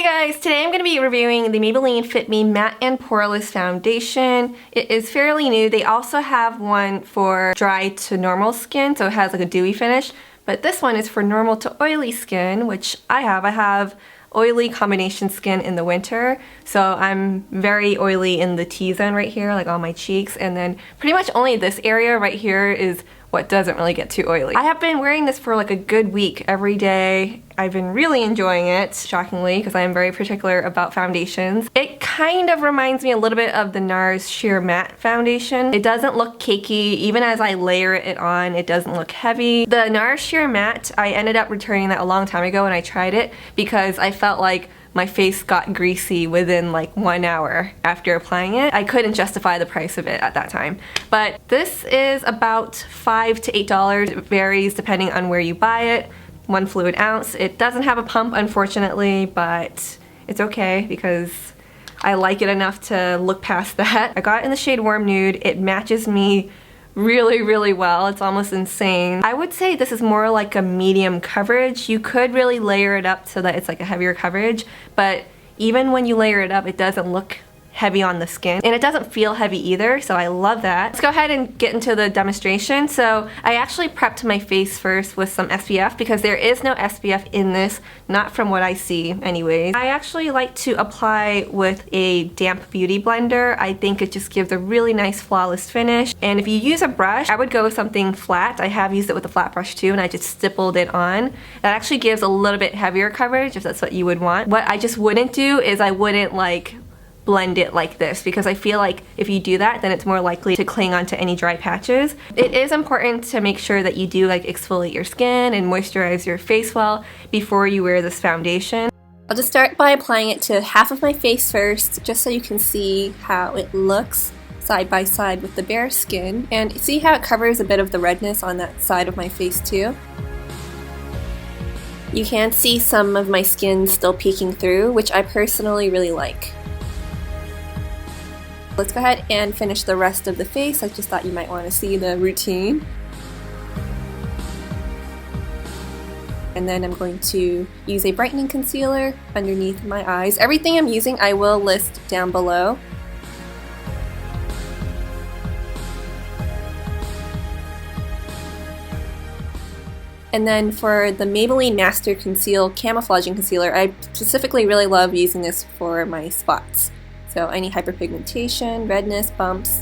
guys, today I'm going to be reviewing the Maybelline Fit Me Matte and Poreless Foundation. It is fairly new. They also have one for dry to normal skin, so it has like a dewy finish. But this one is for normal to oily skin, which I have. I have oily combination skin in the winter, so I'm very oily in the T-zone right here, like on my cheeks, and then pretty much only this area right here is what doesn't really get too oily. I have been wearing this for like a good week every day. I've been really enjoying it, shockingly, because I am very particular about foundations. It kind of reminds me a little bit of the NARS Sheer Matte Foundation. It doesn't look cakey. Even as I layer it on, it doesn't look heavy. The NARS Sheer Matte, I ended up returning that a long time ago when I tried it because I felt like my face got greasy within like 1 hour after applying it. I couldn't justify the price of it at that time. But this is about $5 to $8. It varies depending on where you buy it. 1 fluid ounce. It doesn't have a pump, unfortunately, but it's okay because I like it enough to look past that. I got it in the shade Warm Nude. It matches me really well. It's almost insane. I would say this is more like a medium coverage. You could really layer it up so that it's like a heavier coverage, but even when you layer it up, it doesn't look heavy on the skin, and it doesn't feel heavy either, so I love that. Let's go ahead and get into the demonstration. So I actually prepped my face first with some SPF because there is no SPF in this, not from what I see anyways. I actually like to apply with a damp beauty blender. I think it just gives a really nice flawless finish, and if you use a brush, I would go with something flat. I have used it with a flat brush too, and I just stippled it on. That actually gives a little bit heavier coverage if that's what you would want. What I just wouldn't do is I wouldn't like blend it like this, because I feel like if you do that, then it's more likely to cling onto any dry patches. It is important to make sure that you do like exfoliate your skin and moisturize your face well before you wear this foundation. I'll just start by applying it to half of my face first, just so you can see how it looks side by side with the bare skin, and see how it covers a bit of the redness on that side of my face too. You can see some of my skin still peeking through, which I personally really like. Let's go ahead and finish the rest of the face. I just thought you might want to see the routine. And then I'm going to use a brightening concealer underneath my eyes. Everything I'm using I will list down below. And then for the Maybelline Master Conceal Camouflaging Concealer, I specifically really love using this for my spots. So any hyperpigmentation, redness, bumps.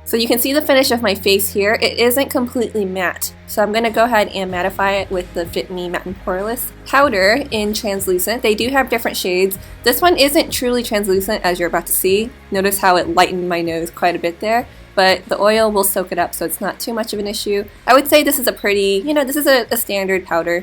So you can see the finish of my face here. It isn't completely matte, so I'm going to go ahead and mattify it with the Fit Me Matte and Poreless powder in translucent. They do have different shades. This one isn't truly translucent, as you're about to see. Notice how it lightened my nose quite a bit there, but the oil will soak it up, so it's not too much of an issue. I would say this is a pretty, this is a standard powder.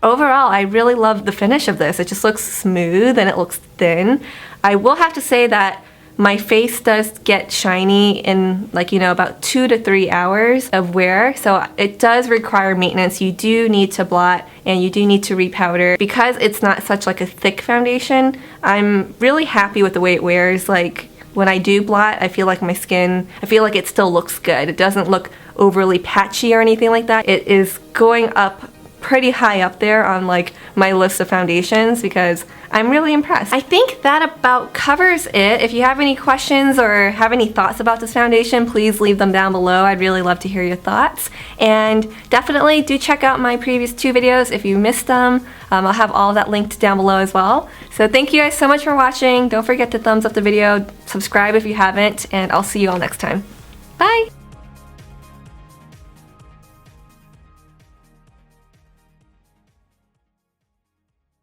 Overall, I really love the finish of this. It just looks smooth and it looks thin. I will have to say that my face does get shiny in about 2 to 3 hours of wear, so it does require maintenance. You do need to blot and you do need to repowder. Because it's not such like a thick foundation, I'm really happy with the way it wears. Like when I do blot, I feel like my skin, it still looks good. It doesn't look overly patchy or anything like that. It is going up pretty high up there on like my list of foundations because I'm really impressed. I think that about covers it. If you have any questions or have any thoughts about this foundation, please leave them down below. I'd really love to hear your thoughts. And definitely do check out my previous 2 videos if you missed them. I'll have all of that linked down below as well. So thank you guys so much for watching. Don't forget to thumbs up the video, subscribe if you haven't, and I'll see you all next time. Bye!